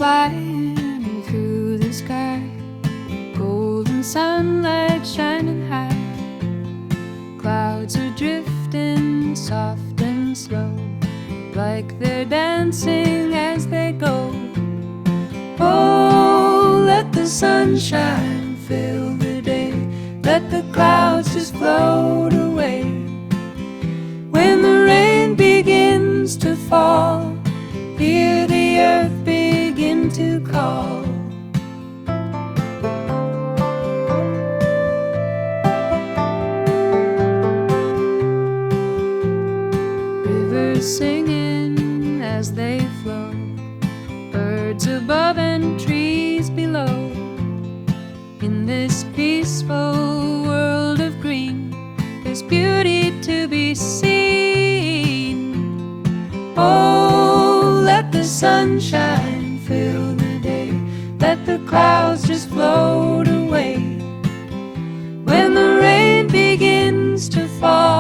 flying through the sky, golden sunlight shining high. Clouds are drifting soft and slow, like they're dancing as they go. Oh, let the sunshine fill the day, let the clouds just float away. When the rain begins to fall, hear the earth begin to call. Rivers singing as they flow, birds above and trees below. In this peaceful world of green, there's beauty to be seen. Oh, let the sunshine fill the day, let the clouds just float away. When the rain begins to fall,